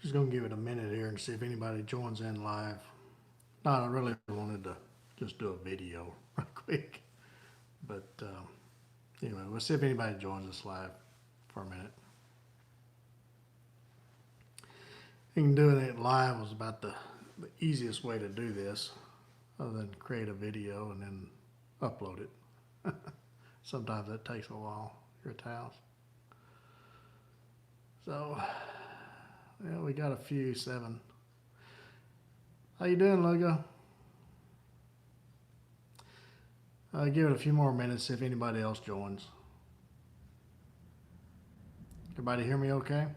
Just gonna give it a minute here and see if anybody joins in live. No, I really wanted to just do a video real quick, but anyway, we'll see if anybody joins us live for a minute. Thinking doing it live was about the easiest way to do this, other than create a video and then upload it. Sometimes that takes a while here at the house. So, yeah, we got a few, 7. How you doing, Logo? I'll give it a few more minutes, see if anybody else joins. Everybody hear me okay?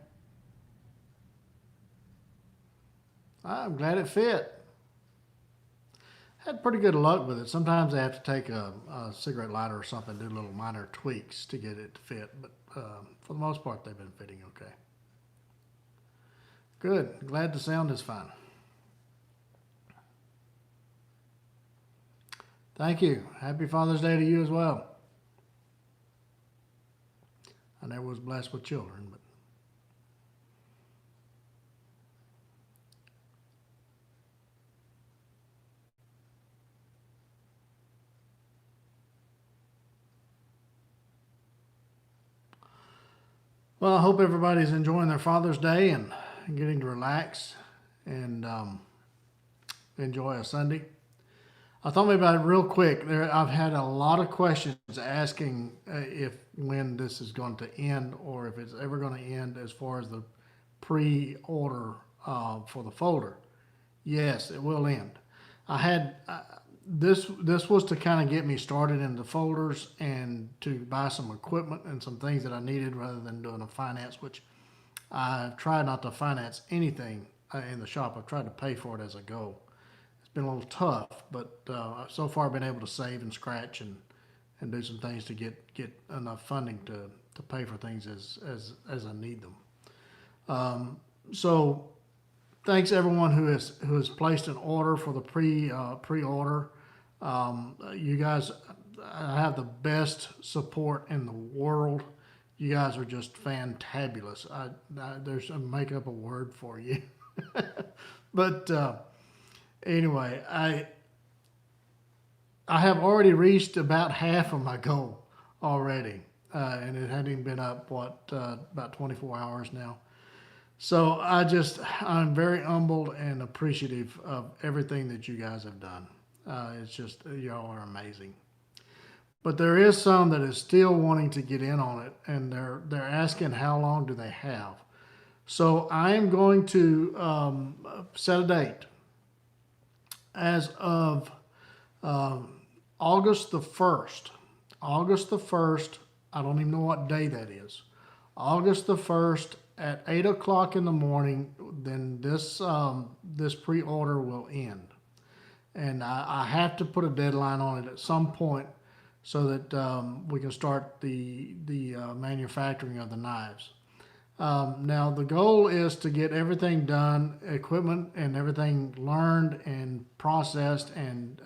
I'm glad it fit. Had pretty good luck with it. Sometimes I have to take a cigarette lighter or something, do little minor tweaks to get it to fit, but for the most part, they've been fitting okay. Good. Glad the sound is fine. Thank you. Happy Father's Day to you as well. I never was blessed with children, but well, I hope everybody's enjoying their Father's Day and getting to relax and enjoy a Sunday. I thought maybe about it real quick. I've had a lot of questions asking when this is going to end or if it's ever going to end as far as the pre-order for the folder. Yes, it will end. I had this was to kind of get me started in the folders and to buy some equipment and some things that I needed rather than doing a finance, which I try not to finance anything in the shop. I've tried to pay for it as I go. It's been a little tough, but so far I've been able to save and scratch and do some things to get enough funding to pay for things as I need them. So thanks everyone who has placed an order for the pre-order. You guys, I have the best support in the world. You guys are just fantabulous. There's a make up a word for you. But anyway, I have already reached about half of my goal already, and it hadn't even been up about 24 hours now. So I'm very humbled and appreciative of everything that you guys have done. It's just, y'all are amazing. But there is some that is still wanting to get in on it, and they're asking how long do they have. So I am going to set a date as of August the 1st. August the 1st, I don't even know what day that is. August the 1st at 8 o'clock in the morning, then this pre-order will end. And I have to put a deadline on it at some point so that we can start the manufacturing of the knives. Now the goal is to get everything done, equipment and everything learned and processed, and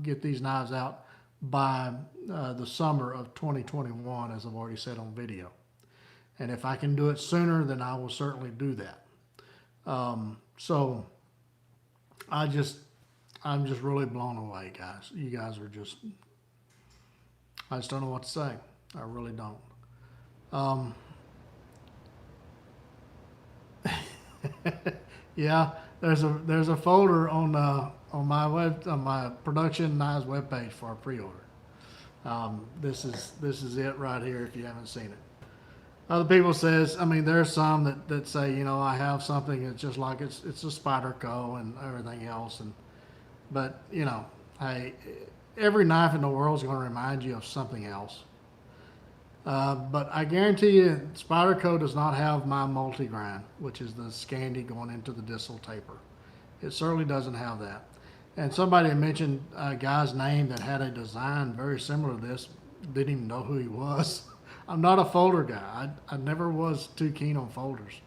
get these knives out by the summer of 2021, as I've already said on video. And if I can do it sooner, then I will certainly do that. So I'm just really blown away, guys. You guys are I just don't know what to say. I really don't. Yeah, there's a folder on my production knives webpage for a pre-order. This is it right here if you haven't seen it. Other people says, I mean, there's some that say, you know, I have something that's just like it's a Spyderco and everything else, but you know, hey, every knife in the world is going to remind you of something else. But I guarantee you, Spyderco does not have my multi-grind, which is the Scandi going into the distal taper. It certainly doesn't have that. And somebody had mentioned a guy's name that had a design very similar to this. Didn't even know who he was. I'm not a folder guy. I never was too keen on folders.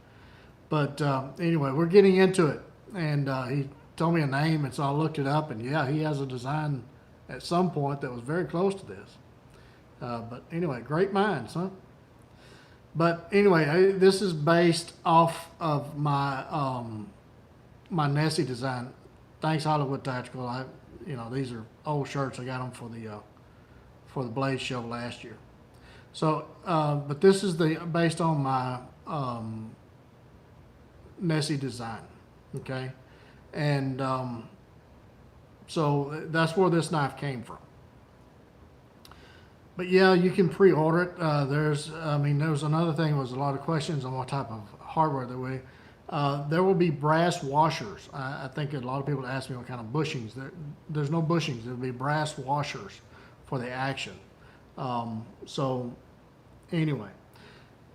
But anyway, we're getting into it. And he told me a name, and so I looked it up. And yeah, he has a design at some point that was very close to this. But anyway, great minds, huh? But anyway, this is based off of my my Nessie design. Thanks Hollywood Tactical. These are old shirts. I got them for the Blade Show last year. So, but this is based on my Nessie design. Okay, and so that's where this knife came from. But yeah, you can pre-order it. There's another thing, was a lot of questions on what type of hardware there will be brass washers. I think a lot of people ask me what kind of bushings. There's no bushings. There'll be brass washers for the action. So anyway,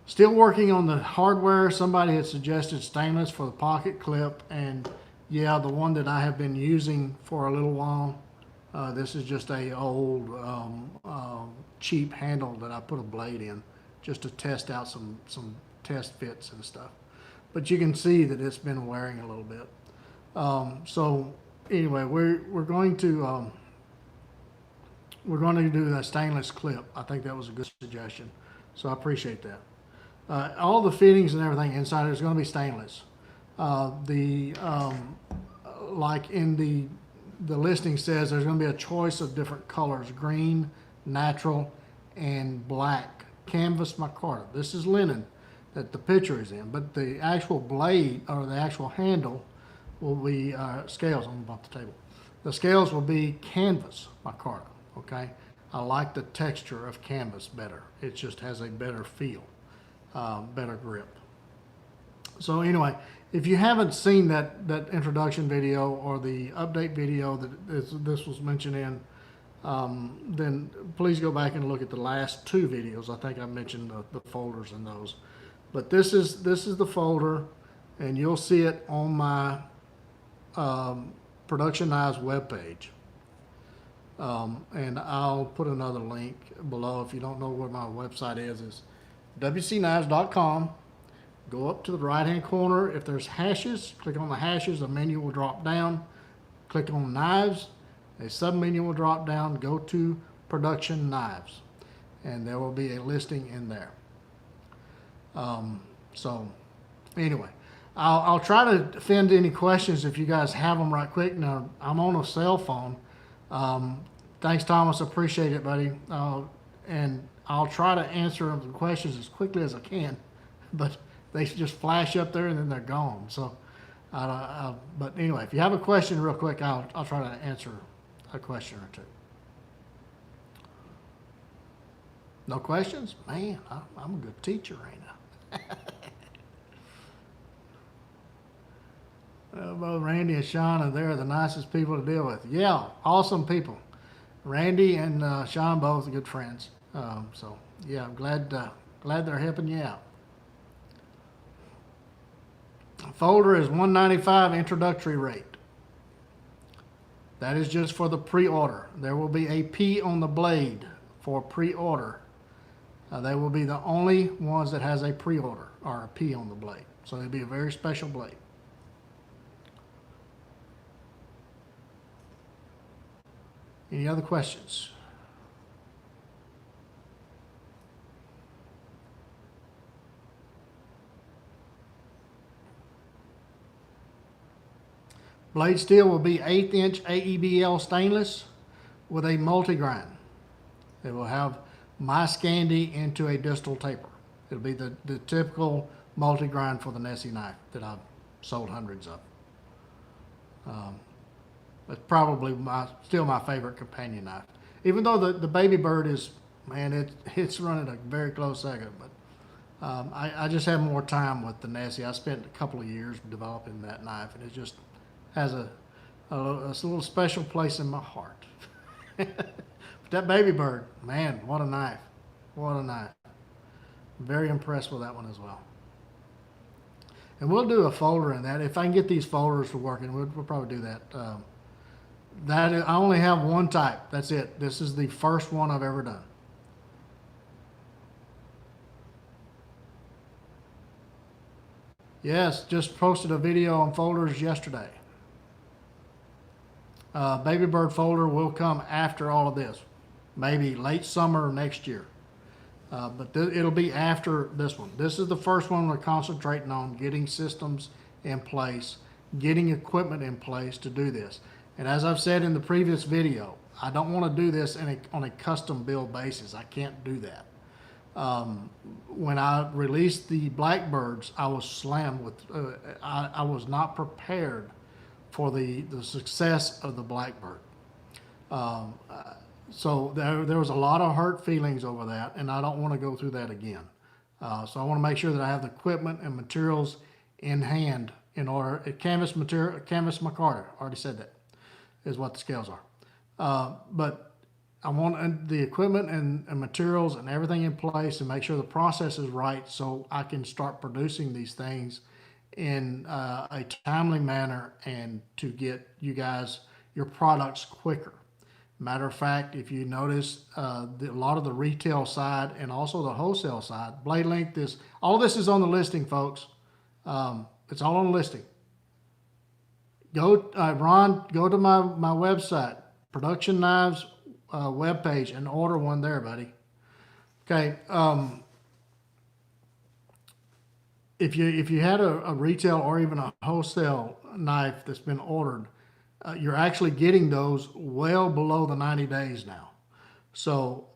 still working on the hardware. Somebody had suggested stainless for the pocket clip, and yeah, the one that I have been using for a little while. This is just a old cheap handle that I put a blade in just to test out some test fits and stuff. But you can see that it's been wearing a little bit. So anyway, we're going to do that stainless clip. I think that was a good suggestion, so I appreciate that. All the fittings and everything inside is going to be stainless. Like in the listing says, there's going to be a choice of different colors: green, natural, and black canvas micarta. This is linen that the picture is in, but the actual blade, or the actual handle, will be scales. I'm about the table. The scales will be canvas micarta. Okay, I like the texture of canvas better. It just has a better feel, better grip. So anyway, if you haven't seen that introduction video or the update video that this was mentioned in, then please go back and look at the last two videos. I think I mentioned the folders in those. But this is the folder, and you'll see it on my Production Knives webpage. And I'll put another link below. If you don't know where my website is, it's wcknives.com. Go up to the right hand corner. If there's hashes, click on the hashes. A menu will drop down. Click on knives. A sub menu will drop down. Go to Production Knives, and there will be a listing in there. So anyway, I'll try to fend any questions if you guys have them right quick. Now, I'm on a cell phone. Thanks, Thomas. Appreciate it, buddy. And I'll try to answer the questions as quickly as I can, but they just flash up there and then they're gone. So, but anyway, if you have a question real quick, I'll try to answer a question or two. No questions? Man, I'm a good teacher right now. Both Randy and Sean, they're the nicest people to deal with. Yeah, awesome people. Randy and Sean, both good friends. So yeah, I'm glad they're helping you out. Folder is $195 introductory rate. That is just for the pre-order. There will be a P on the blade for pre-order. They will be the only ones that has a pre-order or a P on the blade. So it'll be a very special blade. Any other questions? Blade steel will be 1/8 inch AEBL stainless with a multi-grind. It will have my Scandi into a distal taper. It'll be the typical multi-grind for the Nessie knife that I've sold hundreds of. It's probably still my favorite companion knife. Even though the Baby Bird is, man, it's running a very close second. But I just have more time with the Nessie. I spent a couple of years developing that knife, and it just has a little special place in my heart. But that Baby Bird, man, what a knife. What a knife. I'm very impressed with that one as well. And we'll do a folder in that. If I can get these folders to working, we'll probably do that. I only have one type. That's it. This is the first one I've ever done. Yes, just posted a video on folders yesterday. Baby Bird folder will come after all of this. Maybe late summer next year. But it'll be after this one. This is the first one we're concentrating on getting systems in place, getting equipment in place to do this. And as I've said in the previous video, I don't want to do this on a custom build basis. I can't do that. When I released the Blackbirds, I was slammed with, I was not prepared for the success of the Blackbird. So there was a lot of hurt feelings over that, and I don't want to go through that again. So I want to make sure that I have the equipment and materials in hand in order. Canvas material, canvas McCarter, already said that, is what the scales are. But I want the equipment and materials and everything in place and make sure the process is right so I can start producing these things in a timely manner and to get you guys your products quicker. Matter of fact, if you notice, a lot of the retail side and also the wholesale side, blade length is, all this is on the listing, folks. It's all on the listing. Go, Ron, go to my website, Production Knives webpage, and order one there, buddy. Okay. If you had a retail or even a wholesale knife that's been ordered, you're actually getting those well below the 90 days now. So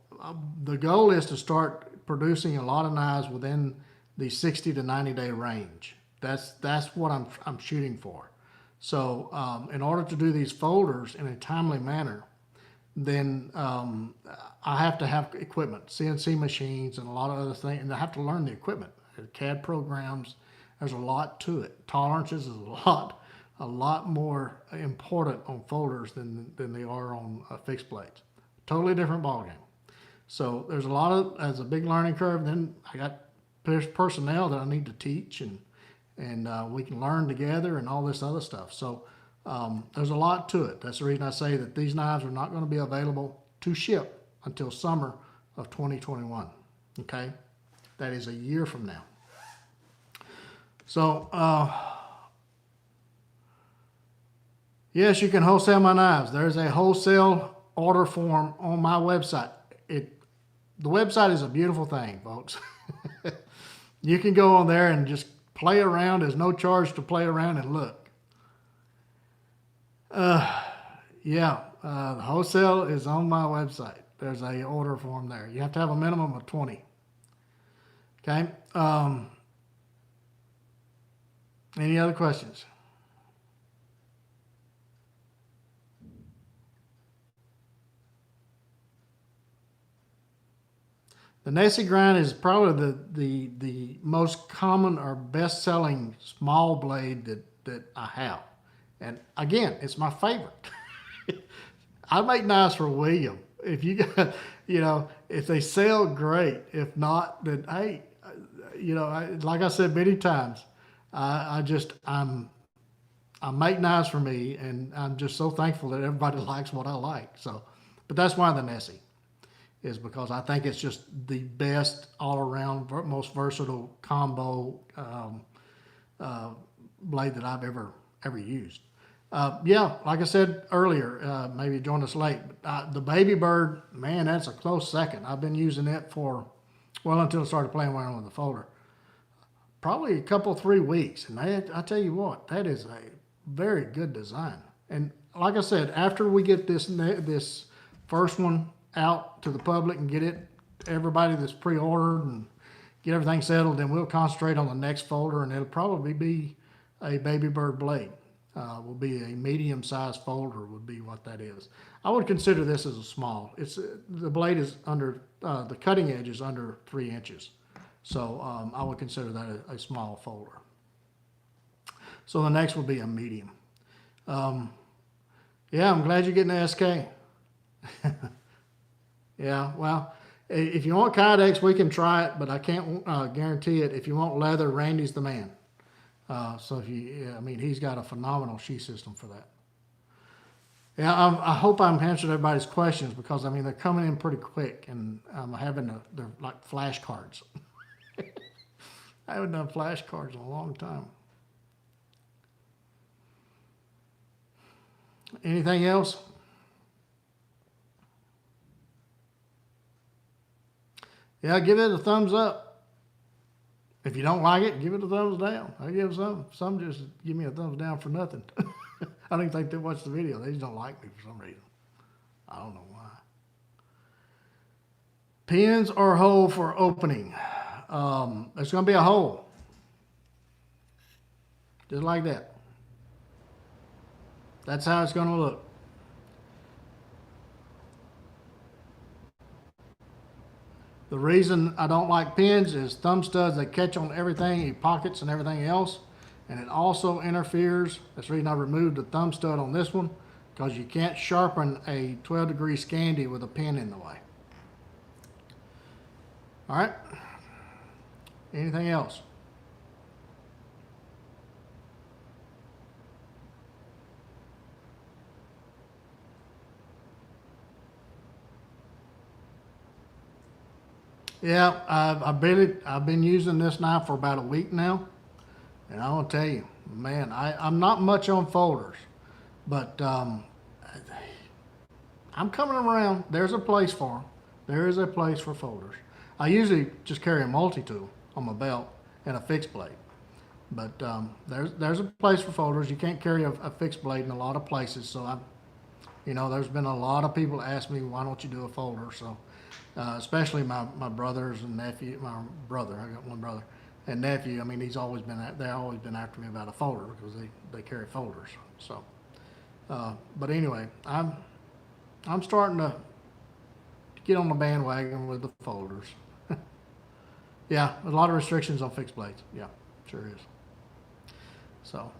the goal is to start producing a lot of knives within the 60 to 90 day range. That's what I'm shooting for. So in order to do these folders in a timely manner, then I have to have equipment, CNC machines and a lot of other things, and I have to learn the equipment. CAD programs, there's a lot to it. Tolerances is a lot more important on folders than they are on fixed blades. Totally different ballgame. So there's there's a big learning curve. Then I got personnel that I need to teach, and we can learn together and all this other stuff. So there's a lot to it. That's the reason I say that these knives are not going to be available to ship until summer of 2021. Okay, that is a year from now. So yes, you can wholesale my knives. There's a wholesale order form on my website. The website is a beautiful thing, folks. You can go on there and just play around. There's no charge to play around and look. The wholesale is on my website. There's a order form there. You have to have a minimum of 20. Okay. Any other questions? The Nessie grind is probably the most common or best selling small blade that I have. And again, it's my favorite. I make knives for William. If you got, if they sell, great. If not, then hey, like I said many times, I make knives for me, and I'm just so thankful that everybody likes what I like. So, but that's why the Nessie is, because I think it's just the best all around, most versatile combo blade that I've ever used. Like I said earlier, maybe you joined us late, but the Baby Bird, man, that's a close second. I've been using it for, until I started playing around with the folder. Probably a couple, 3 weeks. And I tell you what, that is a very good design. And like I said, after we get this first one out to the public and get everybody that's pre-ordered and get everything settled, then we'll concentrate on the next folder, and it'll probably be a Baby Bird blade. Will be a medium-sized folder would be what that is. I would consider this as a small. The blade is under, the cutting edge is under 3 inches. So I would consider that a small folder. So the next will be a medium. I'm glad you're getting the SK. Yeah, well, if you want Kydex, we can try it, but I can't guarantee it. If you want leather, Randy's the man. So he's got a phenomenal sheath system for that. Yeah, I hope I'm answering everybody's questions, because they're coming in pretty quick, and I'm they're like flashcards. I haven't done flashcards in a long time. Anything else? Yeah, give it a thumbs up. If you don't like it, give it a thumbs down. I give some just give me a thumbs down for nothing. I don't even think they watch the video. They just don't like me for some reason. I don't know why. Pins or hole for opening. There's going to be a hole. Just like that. That's how it's going to look. The reason I don't like pins is thumb studs, they catch on everything, your pockets and everything else. And it also interferes. That's the reason I removed the thumb stud on this one, because you can't sharpen a 12-degree Scandi with a pin in the way. All right. Anything else? Yeah, I've been using this now for about a week now, and I want to tell you, man, I'm not much on folders, but I'm coming around. There's a place for them. There is a place for folders. I usually just carry a multi-tool on my belt and a fixed blade, but there's a place for folders. You can't carry a fixed blade in a lot of places, so there's been a lot of people ask me, why don't you do a folder? So. Especially my brothers and nephew, my brother, I got one brother, and nephew. I mean, they've always been after me about a folder because they carry folders. So, but anyway, I'm starting to get on the bandwagon with the folders. Yeah, a lot of restrictions on fixed blades. Yeah, sure is. So,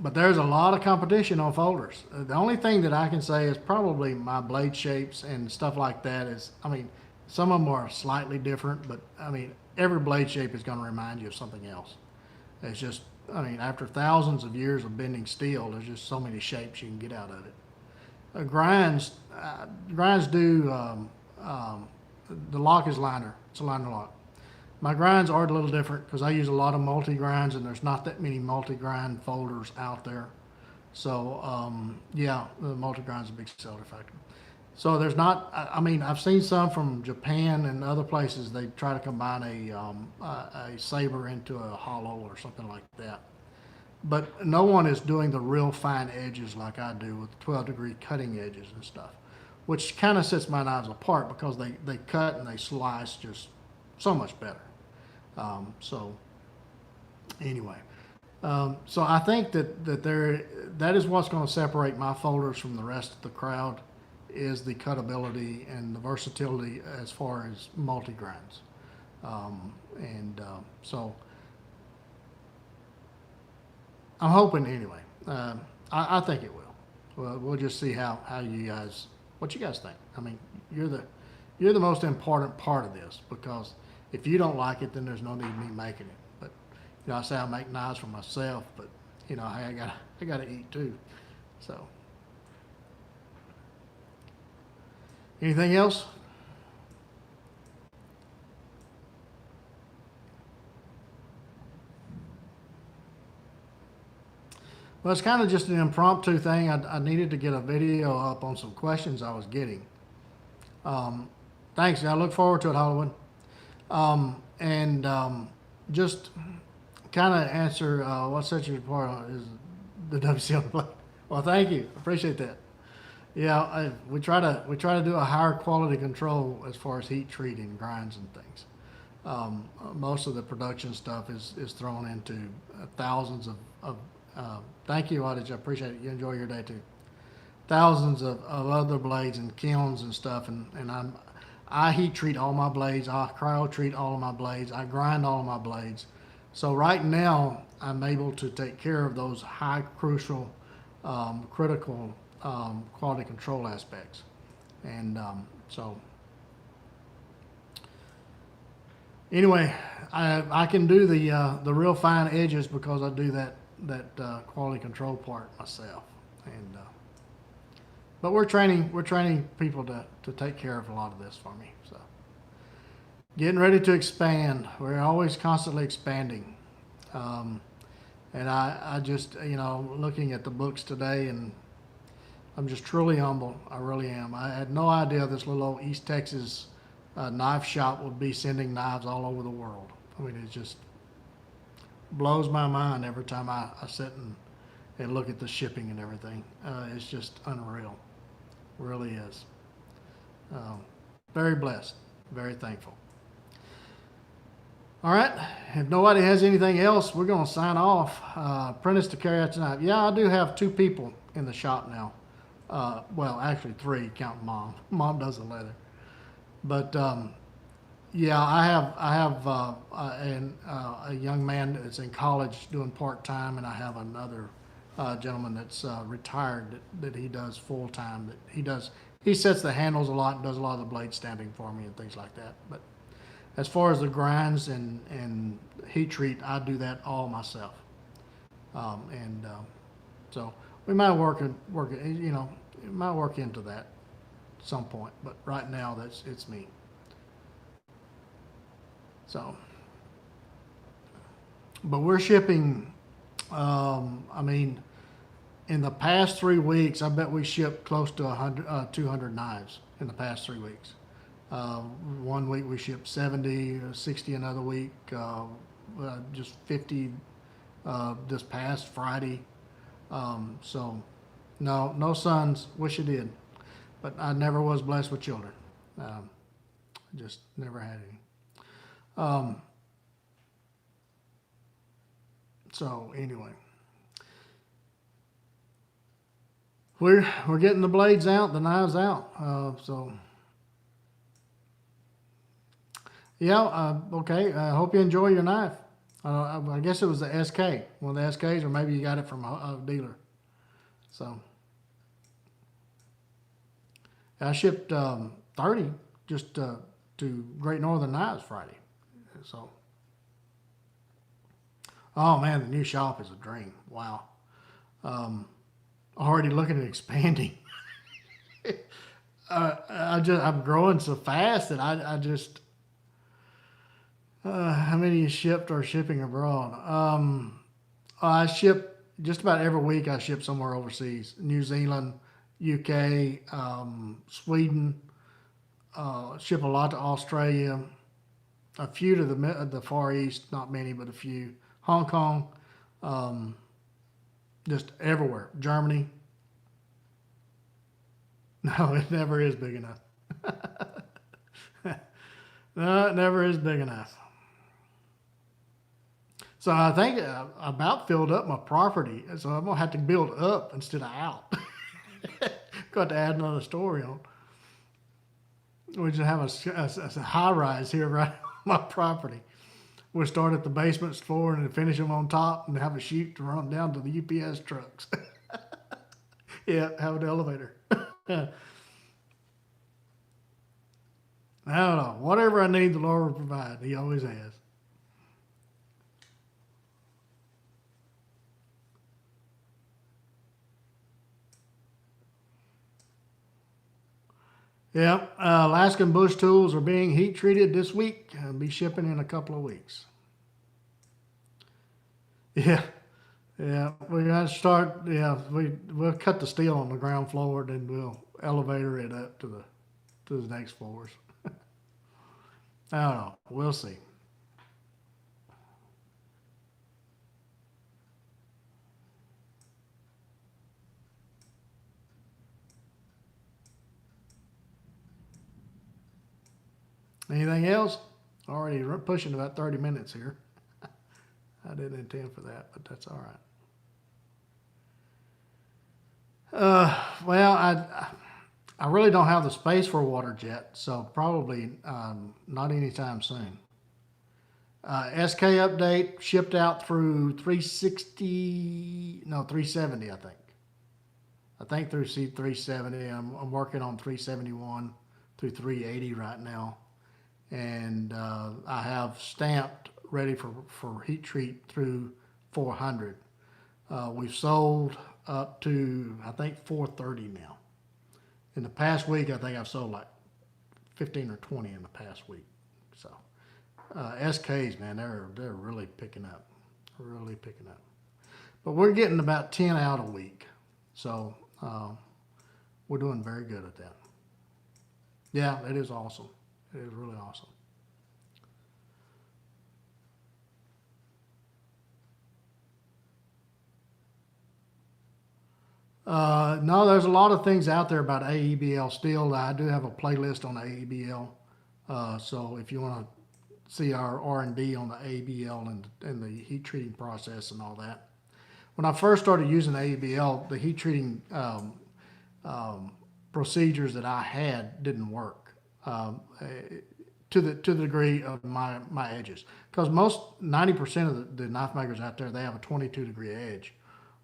but there's a lot of competition on folders. The only thing that I can say is probably my blade shapes and stuff like that is, I mean, some of them are slightly different, but I mean, every blade shape is going to remind you of something else. It's just, I mean, after thousands of years of bending steel, there's just so many shapes you can get out of it. Grinds do, the lock is liner. It's a liner lock. My grinds are a little different because I use a lot of multi-grinds, and there's not that many multi-grind folders out there. So, yeah, the multi-grind's a big seller factor. So there's not, I mean, I've seen some from Japan and other places, they try to combine a saber into a hollow or something like that. But no one is doing the real fine edges like I do with 12-degree cutting edges and stuff, which kind of sets my knives apart because they cut and they slice just so much better. So anyway, so I think that is what's going to separate my folders from the rest of the crowd, is the cutability and the versatility as far as multi-grinds. So I'm hoping anyway. I think it will. We'll just see how what you guys think. I mean, you're the most important part of this, because if you don't like it, then there's no need in me making it. But I say I make knives for myself, but hey, I gotta eat too. So, anything else? Well, it's kind of just an impromptu thing. I needed to get a video up on some questions I was getting. Thanks. I look forward to it, Hollywood. Just kind of answer what sets you apart is the WCL plate. Well, thank you. Appreciate that. Yeah, we try to do a higher quality control as far as heat treating grinds and things. Most of the production stuff is thrown into thousands of thank you, Audience. I appreciate it. You enjoy your day too. Thousands of other blades and kilns and stuff, and I heat treat all my blades. I cryo treat all of my blades. I grind all of my blades. So right now, I'm able to take care of those high crucial, critical quality control aspects. And so anyway, I can do the real fine edges because I do that quality control part myself. And but we're training people to take care of a lot of this for me. So getting ready to expand. We're always constantly expanding. And I just, looking at the books today, and I'm just truly humble. I really am. I had no idea this little old East Texas knife shop would be sending knives all over the world. I mean, it just blows my mind every time I sit and look at the shipping and everything. It's just unreal. Really is. Um, Very blessed. Very thankful. All right. If nobody has anything else, we're going to sign off. Apprentice to carry out tonight. Yeah, I do have 2 people in the shop now. Well, actually 3, counting Mom. Mom does the leather. But yeah, I have a young man that's in college doing part time, and I have another gentleman that's retired that he does full time. He sets the handles a lot and does a lot of the blade stamping for me and things like that. But as far as the grinds and heat treat, I do that all myself. So we might work it, it might work into that at some point. But right now, it's me. So, but we're shipping. I mean, in the past 3 weeks, I bet we shipped close to 200 knives in the past 3 weeks. One week we shipped 70, 60 another week, just 50 this past Friday. So, no sons. Wish I did, but I never was blessed with children. Just never had any. So anyway, we're getting the blades out, the knives out. So yeah, okay. I hope you enjoy your knife. I guess it was the SK, one of the SKs, or maybe you got it from a dealer. So I shipped 30 just to Great Northern Knives Friday. So, oh man, the new shop is a dream. Wow. Already looking at expanding. I'm growing so fast that I just, how many you shipped or shipping abroad? I ship just about every week. I ship somewhere overseas: New Zealand, UK, Sweden. Ship a lot to Australia. A few to the Far East, not many, but a few. Hong Kong, just everywhere. Germany. No, it never is big enough. No, it never is big enough. So I think I about filled up my property, so I'm gonna have to build up instead of out. Got to add another story on. We just have a high rise here right on my property. We'll start at the basement floor and then finish them on top and have a chute to run down to the UPS trucks. Yeah, have an elevator. I don't know. Whatever I need, the Lord will provide. He always has. Yeah, Alaskan bush tools are being heat treated this week. I'll be shipping in a couple of weeks. Yeah, yeah, we got to start. Yeah, we'll cut the steel on the ground floor, then we'll elevator it up to the next floors. I don't know. We'll see. Anything else? Already pushing about 30 minutes here. I didn't intend for that, but that's all right. Well, I really don't have the space for a water jet, so probably not anytime soon. SK update shipped out through 360, no 370, I think. I think through C370. I'm working on 371 through 380 right now, and I have stamped ready for heat treat through 400. We've sold up to, I think, 430 now. In the past week, I think I've sold like 15 or 20 in the past week. So SKs, man, they're really picking up, really picking up. But we're getting about 10 out a week, so we're doing very good at that. Yeah, it is awesome. It is really awesome. No, there's a lot of things out there about AEBL steel. I do have a playlist on AEBL. So if you want to see our R&D on the AEBL and the heat treating process and all that. When I first started using AEBL, the heat treating procedures that I had didn't work to the degree of my edges. Because most 90% of the knife makers out there, they have a 22-degree edge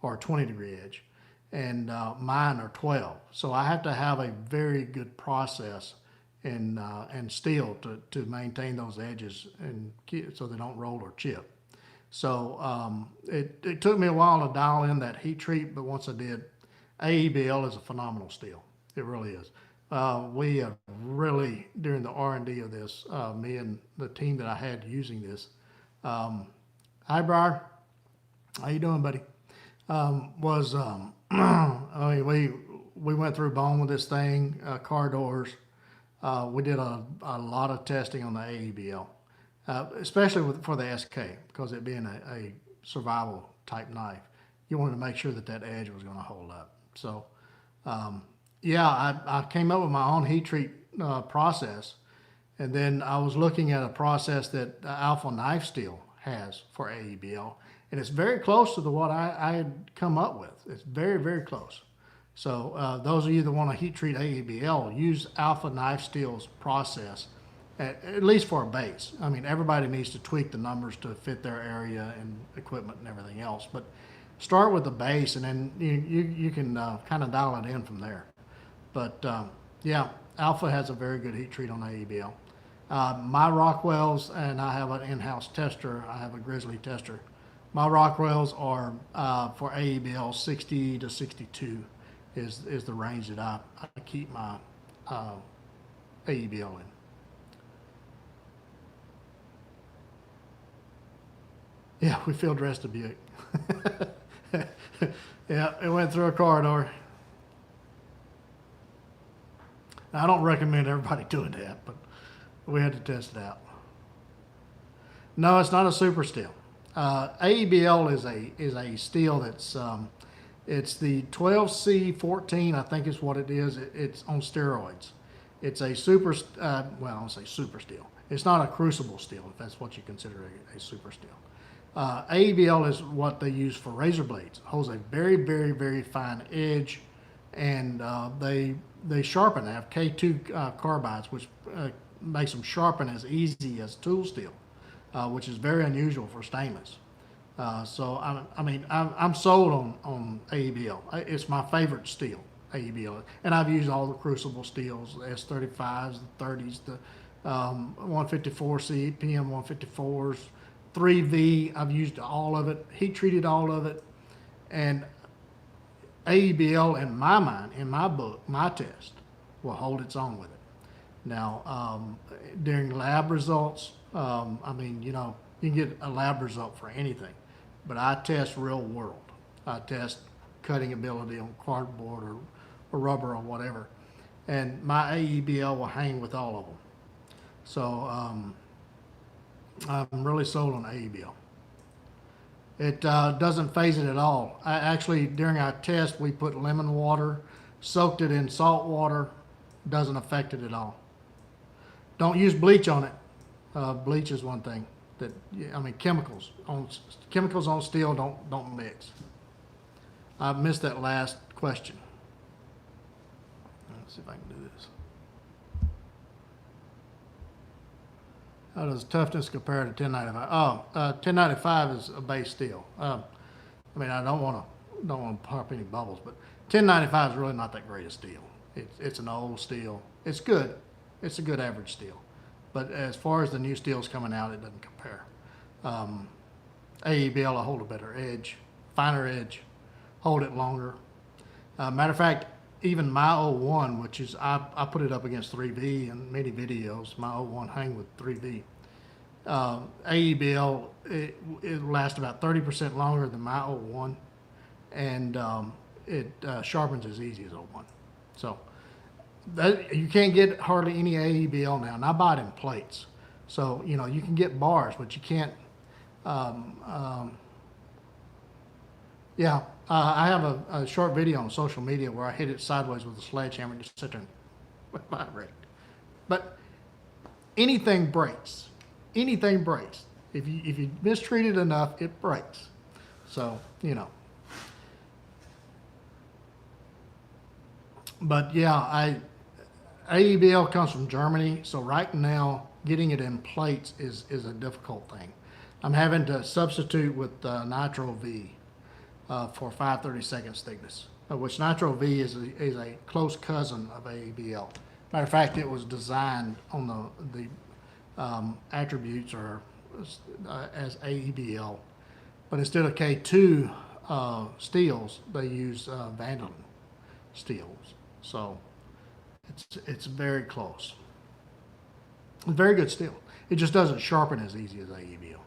or a 20-degree edge, and mine are 12. So I have to have a very good process and steel to maintain those edges and so they don't roll or chip. So it took me a while to dial in that heat treat, but once I did, AEBL is a phenomenal steel. It really is. We have really, during the R&D of this, me and the team that I had using this, hi Briar, how you doing, buddy? I mean, we went through bone with this thing, car doors. We did a lot of testing on the AEBL, especially for the SK, because it being a survival type knife. You wanted to make sure that edge was going to hold up. So, yeah, I came up with my own heat treat process, and then I was looking at a process that Alpha Knife Steel has for AEBL, and it's very close to what I had come up with. It's very, very close. So those of you that want to heat treat AEBL, use Alpha Knife Steel's process, at least for a base. I mean, everybody needs to tweak the numbers to fit their area and equipment and everything else, but start with the base, and then you can kind of dial it in from there. But yeah, Alpha has a very good heat treat on AEBL. My Rockwells, and I have an in-house tester, I have a Grizzly tester. My Rockwells are for AEBL 60 to 62 is the range that I keep my AEBL in. Yeah, we field dressed a Buick. Yeah, it went through a corridor. Now, I don't recommend everybody doing that, but we had to test it out. No, it's not a super steel. AEBL is a steel that's it's the 12C14, I think is what it is. It's on steroids. It's a super, well, I don't say super steel. It's not a crucible steel, if that's what you consider a super steel. AEBL is what they use for razor blades. It holds a very, very, very fine edge, and they sharpen. They have K2 carbides, which makes them sharpen as easy as tool steel, which is very unusual for stainless. So I'm sold on AEBL. It's my favorite steel, AEBL, and I've used all the crucible steels, the S35s, the 30s, the 154C, PM 154s, 3V. I've used all of it, heat treated all of it, and AEBL, in my mind, in my book, my test, will hold its own with it. Now, during lab results, I mean, you know, you can get a lab result for anything, but I test real world. I test cutting ability on cardboard or rubber or whatever, and my AEBL will hang with all of them. So I'm really sold on AEBL. It doesn't phase it at all. Actually, during our test, we put lemon water, soaked it in salt water, doesn't affect it at all. Don't use bleach on it. Bleach is one thing that, I mean, chemicals on steel don't mix. I missed that last question. Let's see if I can do this. How does toughness compare to 1095? Oh, 1095 is a base steel. I mean, I don't want to pop any bubbles, but 1095 is really not that great a steel. It's an old steel. It's good. It's a good average steel. But as far as the new steels coming out, it doesn't compare. AEBL will hold a better edge, finer edge, hold it longer. Matter of fact, even my 01, which is, I put it up against 3V in many videos, my 01 hang with 3V. AEBL, it lasts about 30% longer than my 01, and it sharpens as easy as 01. So you can't get hardly any AEBL now, and I buy it in plates. So, you know, you can get bars, but you can't. Um, um, yeah, I have a short video on social media where I hit it sideways with a sledgehammer and just sit there and vibrate. But anything breaks. Anything breaks. If you mistreat it enough, it breaks. So, you know. But yeah, AEBL comes from Germany, so right now getting it in plates is a difficult thing. I'm having to substitute with Nitro V for 5/32 thickness, which Nitro V is a close cousin of AEBL. Matter of fact, it was designed on the attributes or as AEBL, but instead of K2 steels, they use Vandalin steels. So it's very close. Very good steel. It just doesn't sharpen as easy as AEBL.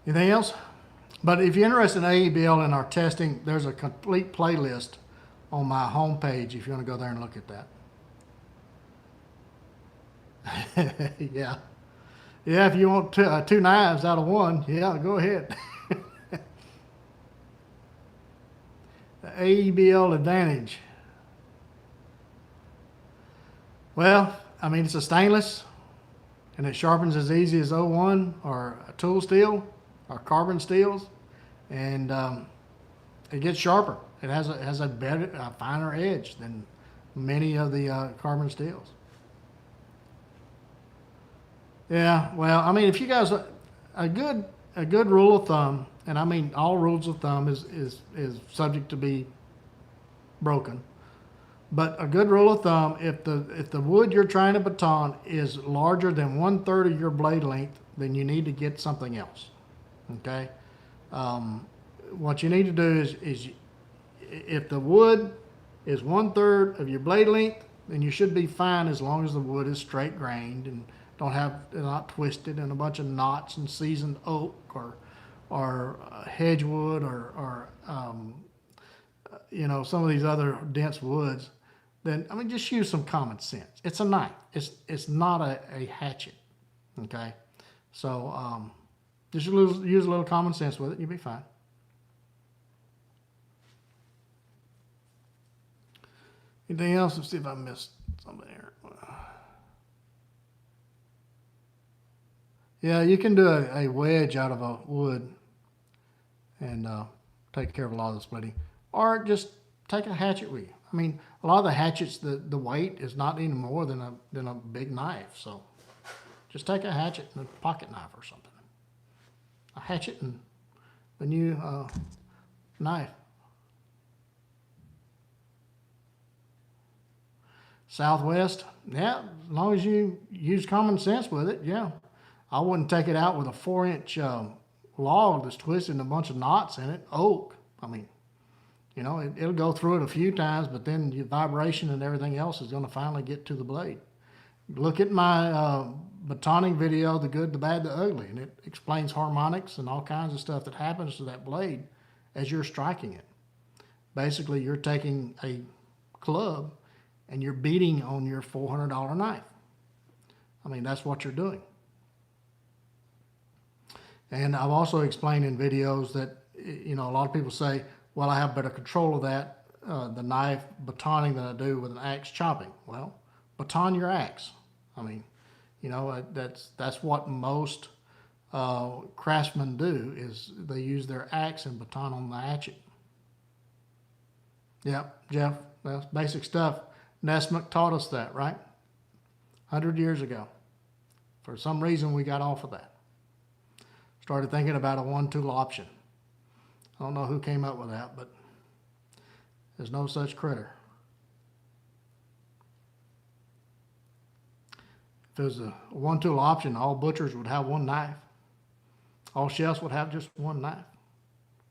Anything else? But if you're interested in AEBL and our testing, there's a complete playlist on my homepage if you want to go there and look at that. Yeah. Yeah, if you want two knives out of one, yeah, go ahead. The AEBL advantage. Well, I mean, it's a stainless, and it sharpens as easy as O1 or a tool steel or carbon steels, and it gets sharper. It has a better, a finer edge than many of the carbon steels. Yeah, well, I mean, if you guys, a good rule of thumb, and I mean all rules of thumb is subject to be broken, but a good rule of thumb, if the wood you're trying to baton is larger than 1/3 of your blade length, then you need to get something else. Okay, what you need to do is if the wood is 1/3 of your blade length, then you should be fine as long as the wood is straight grained and not twisted and a bunch of knots and seasoned oak or hedgewood or you know, some of these other dense woods. Then I mean, just use some common sense. It's a knife. It's not a hatchet. Okay, so just use a little common sense with it. You'll be fine. Anything else? Let's see if I missed something here. Yeah, you can do a wedge out of a wood and take care of a lot of the splitting. Or just take a hatchet with you. I mean, a lot of the hatchets, the weight is not any more than a big knife. So just take a hatchet and a pocket knife or something. A hatchet and the new knife. Southwest, yeah, as long as you use common sense with it, yeah. I wouldn't take it out with a 4-inch log that's twisted and a bunch of knots in it, oak. I mean, you know, it'll go through it a few times, but then your vibration and everything else is going to finally get to the blade. Look at my batoning video, The Good, the Bad, the Ugly, and it explains harmonics and all kinds of stuff that happens to that blade as you're striking it. Basically, you're taking a club and you're beating on your $400 knife. I mean, that's what you're doing. And I've also explained in videos that, you know, a lot of people say, well, I have better control of that, the knife batoning than I do with an axe chopping. Well, baton your axe. I mean, you know, that's what most craftsmen do, is they use their axe and baton on the hatchet. Yep, Jeff, that's basic stuff. Nesmith taught us that, right? 100 years ago. For some reason, we got off of that. Started thinking about a one-tool option. I don't know who came up with that, but there's no such critter. If it was a one-tool option, all butchers would have one knife. All chefs would have just one knife.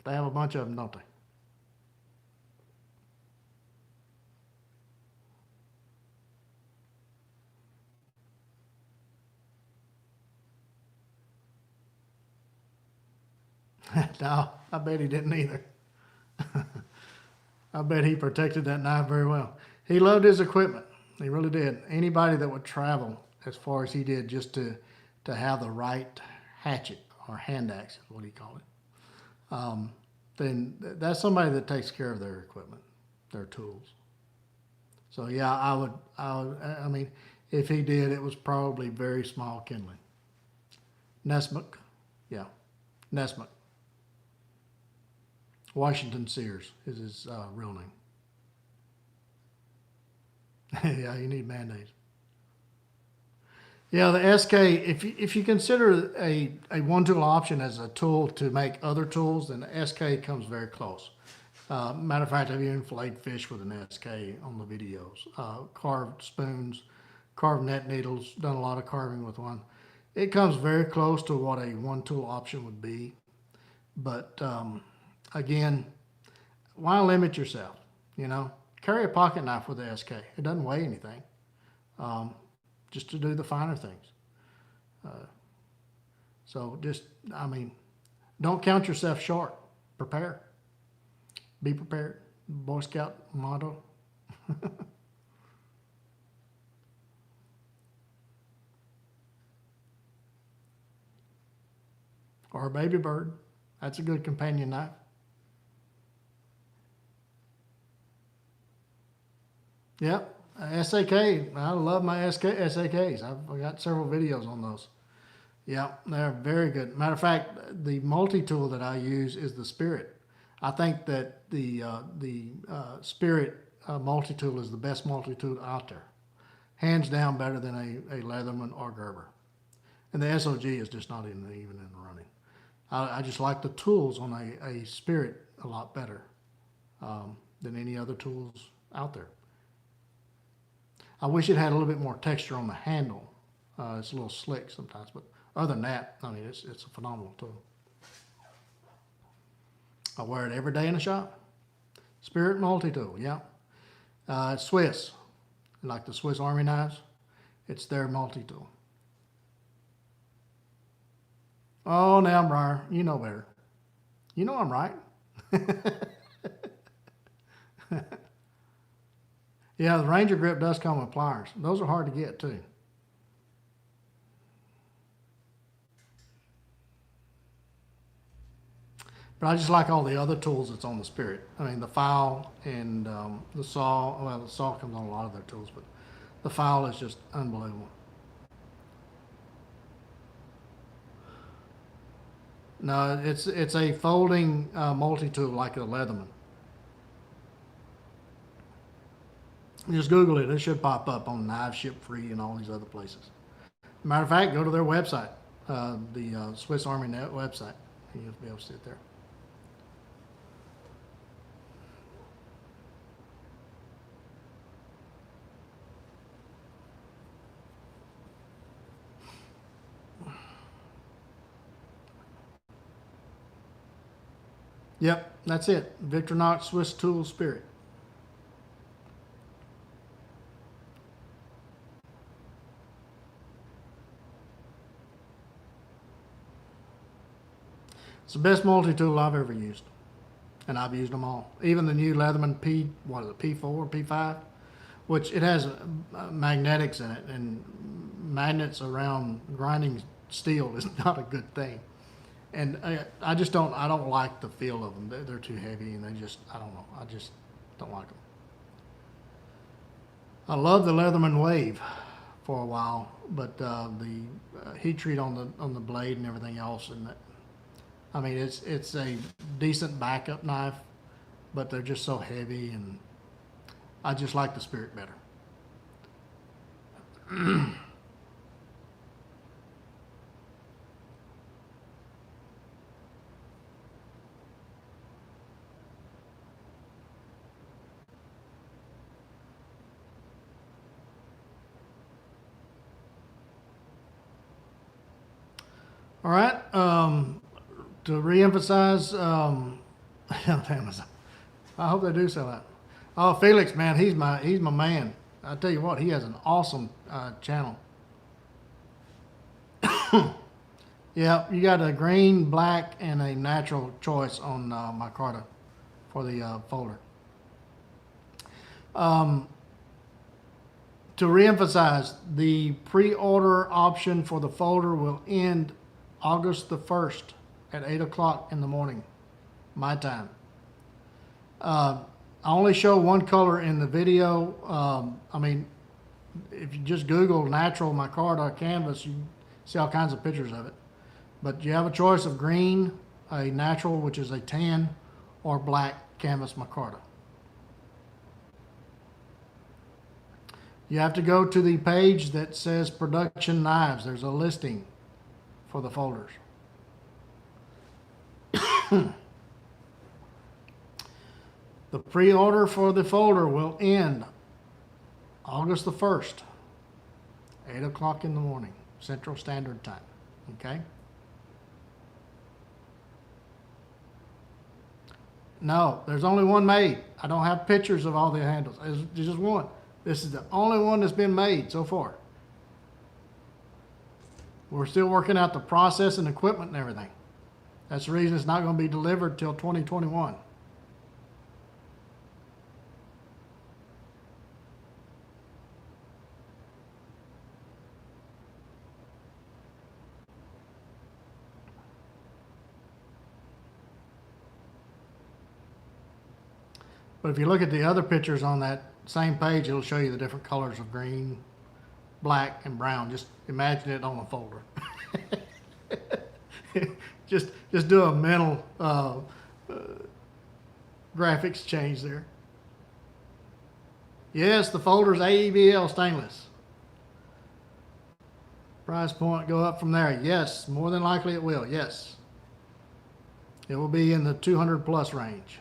They have a bunch of them, don't they? No, I bet he didn't either. I bet he protected that knife very well. He loved his equipment. He really did. Anybody that would travel as far as he did just to have the right hatchet or hand axe is what he called it. Then that's somebody that takes care of their equipment, their tools. So yeah, I mean, if he did, it was probably very small kindling. Nesmuk, yeah, Nesmuk. Washington Sears is his real name. Yeah, you need Band-Aids. Yeah, the SK, if you consider a one tool option as a tool to make other tools, then the SK comes very close. Matter of fact, I've even filleted fish with an SK on the videos. Carved spoons, carved net needles, done a lot of carving with one. It comes very close to what a one tool option would be. But again, why limit yourself? You know, carry a pocket knife with the SK. It doesn't weigh anything. Just to do the finer things. So just, I mean, don't count yourself short. Prepare. Be prepared. Boy Scout motto. Or a baby bird. That's a good companion knife. Yep. SAK. I love my SAKs. I've got several videos on those. Yeah, they're very good. Matter of fact, the multi-tool that I use is the Spirit. I think that the Spirit multi-tool is the best multi-tool out there. Hands down better than a Leatherman or Gerber. And the SOG is just not even in the running. I just like the tools on a Spirit a lot better than any other tools out there. I wish it had a little bit more texture on the handle. It's a little slick sometimes, but other than that, I mean, it's a phenomenal tool. I wear it every day in the shop. Spirit multi-tool, yeah. It's Swiss, like the Swiss Army knives. It's their multi-tool. Oh, now, Briar, you know better. You know I'm right. Yeah, the Ranger grip does come with pliers. Those are hard to get too. But I just like all the other tools that's on the Spirit. I mean, the file and the saw. Well, the saw comes on a lot of their tools, but the file is just unbelievable. No, it's a folding multi-tool like a Leatherman. Just Google it. It should pop up on Knives Ship Free and all these other places. Matter of fact, go to their website, the Swiss Army Net website. You'll be able to see it there. Yep, that's it. Victorinox Swiss Tool Spirit. It's the best multi-tool I've ever used. And I've used them all. Even the new Leatherman P4, P5, which it has magnetics in it, and magnets around grinding steel is not a good thing. And I don't like the feel of them. They're too heavy, and I don't know. I just don't like them. I love the Leatherman Wave for a while, but the heat treat on the blade and everything else, and I mean, it's a decent backup knife, but they're just so heavy, and I just like the Spirit better. All right. To reemphasize, Amazon. I hope they do sell that. Oh, Felix, man, he's my man. I tell you what, he has an awesome channel. Yeah, you got a green, black, and a natural choice on micarta for the folder. To reemphasize, the pre-order option for the folder will end August the 1st at 8 o'clock in the morning, my time. I only show one color in the video. I mean, if you just Google natural micarta canvas, you see all kinds of pictures of it. But you have a choice of green, a natural, which is a tan, or black canvas micarta. You have to go to the page that says production knives. There's a listing for the folders. The pre-order for the folder will end August the 1st, 8 o'clock in the morning, Central Standard Time. Okay? No, there's only one made. I don't have pictures of all the handles. There's just one. This is the only one that's been made so far. We're still working out the process and equipment and everything. That's the reason it's not going to be delivered till 2021. But if you look at the other pictures on that same page, it'll show you the different colors of green, black, and brown. Just imagine it on a folder. just do a mental graphics change there. Yes, the folder's AEBL stainless. Price point go up from there. Yes, more than likely it will. Yes. It will be in the 200 plus range.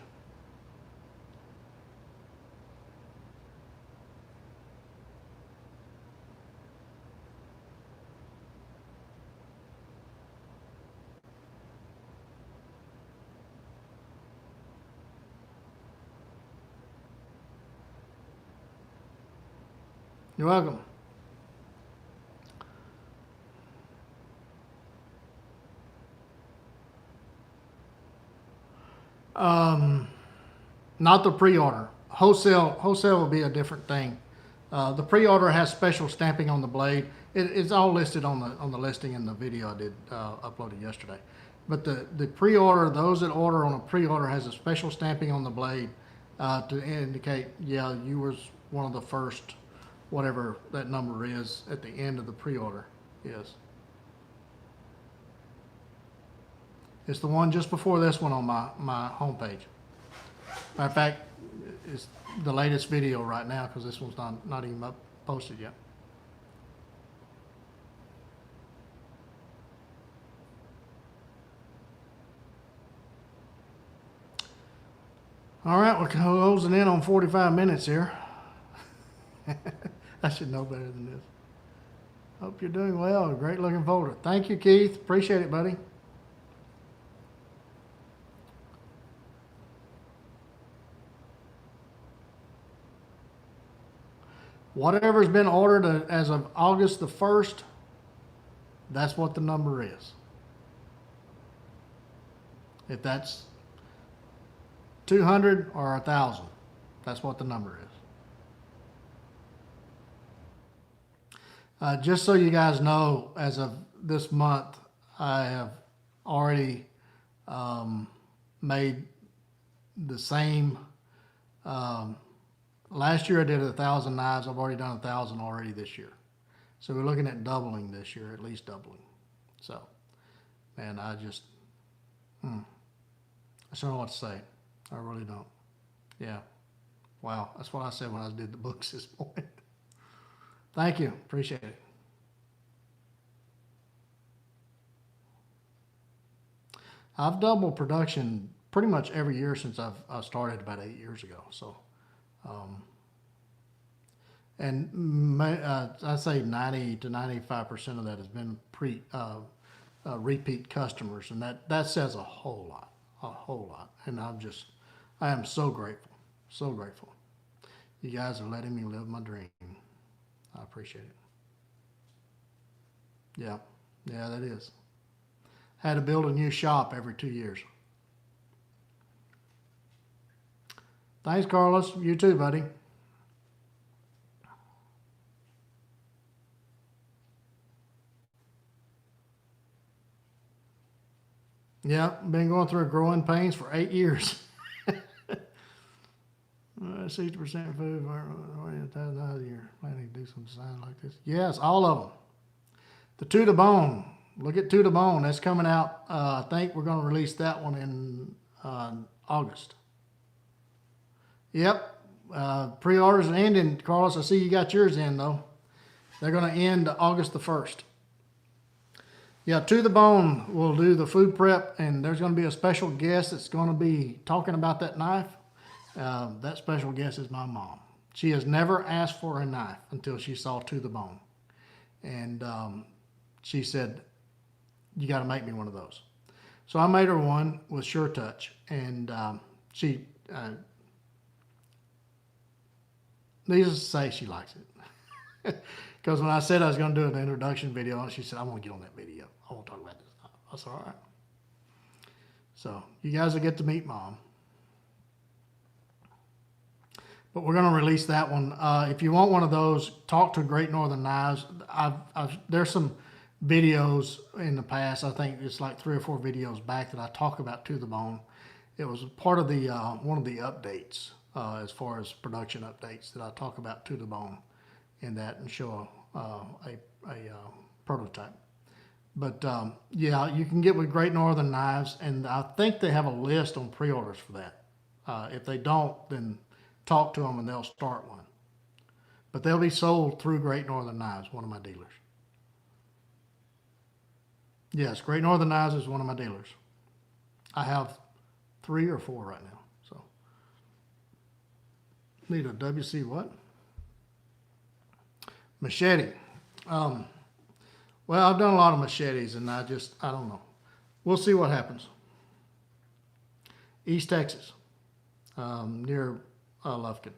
You're welcome. Not the pre-order. Wholesale will be a different thing. The pre-order has special stamping on the blade. It's all listed on the listing in the video I did uploaded yesterday. But the pre-order, those that order on a pre-order, has a special stamping on the blade to indicate, yeah, you was one of the first, whatever that number is at the end of the pre-order is. It's the one just before this one on my homepage. Matter of fact, it's the latest video right now because this one's not even up posted yet. All right, we're closing in on 45 minutes here. I should know better than this. Hope you're doing well. Great looking folder. Thank you, Keith. Appreciate it, buddy. Whatever's been ordered as of August the 1st, that's what the number is. If that's 200 or 1,000, that's what the number is. Just so you guys know, as of this month, I have already made the same. Last year I did 1,000 knives. I've already done 1,000 already this year. So we're looking at doubling this year, at least doubling. So, man, I just don't know what to say. I really don't. Yeah. Wow. That's what I said when I did the books this morning. Thank you. Appreciate it. I've doubled production pretty much every year since I started about 8 years ago. So, I say 90 to 95% of that has been repeat customers, and that says a whole lot. And I am so grateful, so grateful. You guys are letting me live my dream. I appreciate it. Yeah, that is. had to build a new shop every 2 years. Thanks, Carlos. You too, buddy. Yeah, been going through growing pains for 8 years. 60% food, 1,000 a year. Planning to do some design like this. Yes, all of them. The To the Bone. Look at To the Bone. That's coming out. I think we're going to release that one in August. Yep. Pre-orders are ending. Carlos, I see you got yours in, though. They're going to end August the 1st. Yeah, To the Bone will do the food prep, and there's going to be a special guest that's going to be talking about that knife. That special guest is my mom. She has never asked for a knife until she saw To the Bone. And she said, you got to make me one of those. So I made her one with Sure Touch. And she, needless to say, she likes it. Because when I said I was going to do an introduction video, she said, I want to get on that video. I want to talk about this. I said, all right. So you guys will get to meet Mom. But we're going to release that one. If you want one of those, talk to Great Northern Knives. There's some videos in the past. I think it's like 3 or 4 videos back that I talk about To the Bone. It was part of the one of the updates as far as production updates that I talk about To the Bone in that and show a prototype. But yeah, you can get with Great Northern Knives, and I think they have a list on pre-orders for that. If they don't, then talk to them and they'll start one. But they'll be sold through Great Northern Knives, one of my dealers. Yes, Great Northern Knives is one of my dealers. I have 3 or 4 right now. So need a WC what? Machete. Well, I've done a lot of machetes, and I don't know. We'll see what happens. East Texas, near Lufkin.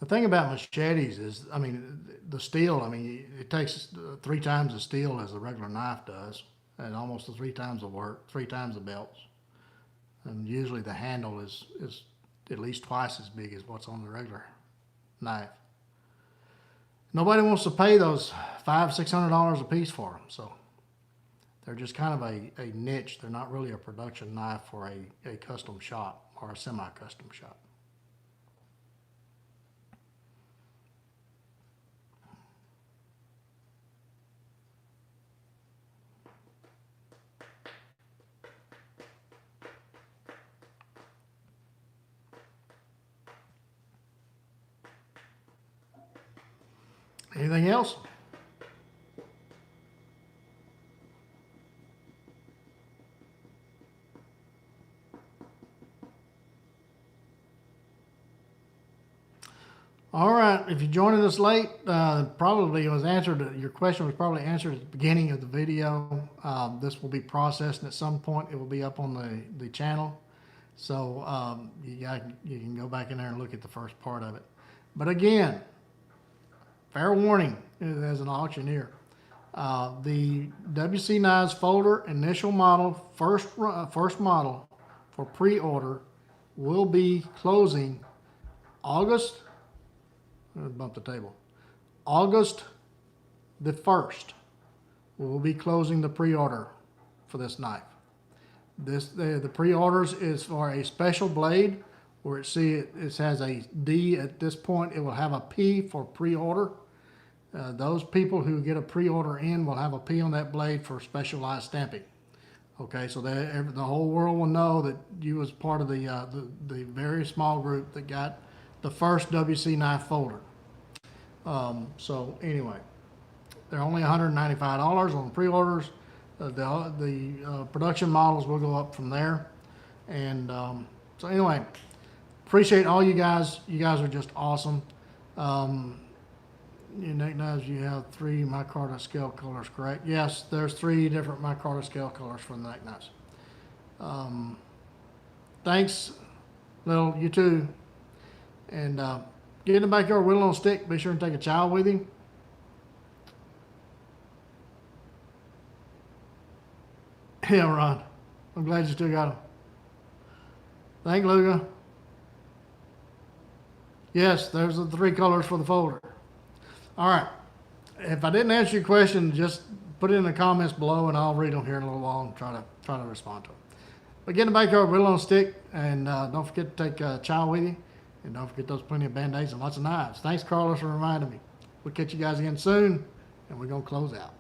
The thing about machetes is, I mean, the steel, I mean, it takes 3 times the steel as a regular knife does, and almost 3 times the work, 3 times the belts. And usually the handle is at least twice as big as what's on the regular knife. Nobody wants to pay those $500–600 a piece for them, so they're just kind of a niche. They're not really a production knife for a custom shop or a semi-custom shop. Anything else? All right, if you're joining us late, probably it was answered, your question was probably answered at the beginning of the video. This will be processed, and at some point it will be up on the channel. So you can go back in there and look at the first part of it. But again, fair warning as an auctioneer. The WC Knives folder initial model, first model for pre-order will be closing August, bump the table, August the 1st. We'll be closing the pre-order for this knife. The pre-orders is for a special blade where it has a D at this point. It will have a P for pre-order. Those people who get a pre-order in will have a P on that blade for specialized stamping. Okay, so the whole world will know that you was part of the very small group that got the first WC knife folder. So anyway, they're only $195 on pre-orders. The production models will go up from there. And so anyway, appreciate all you guys. You guys are just awesome. Unique Knives, you have 3 micarta scale colors, correct? Yes, there's 3 different micarta scale colors for the neck knives. Thanks, Lil, you too. And get in the backyard, whittle on a stick. Be sure and take a child with you. Yeah, Ron. I'm glad you still got them. Thank Luca. Yes, there's the 3 colors for the folder. All right. If I didn't answer your question, just put it in the comments below, and I'll read them here in a little while and try to respond to them. But get in the backyard, whittle on a stick, and don't forget to take a child with you, and don't forget those plenty of Band-Aids and lots of knives. Thanks, Carlos, for reminding me. We'll catch you guys again soon, and we're gonna close out.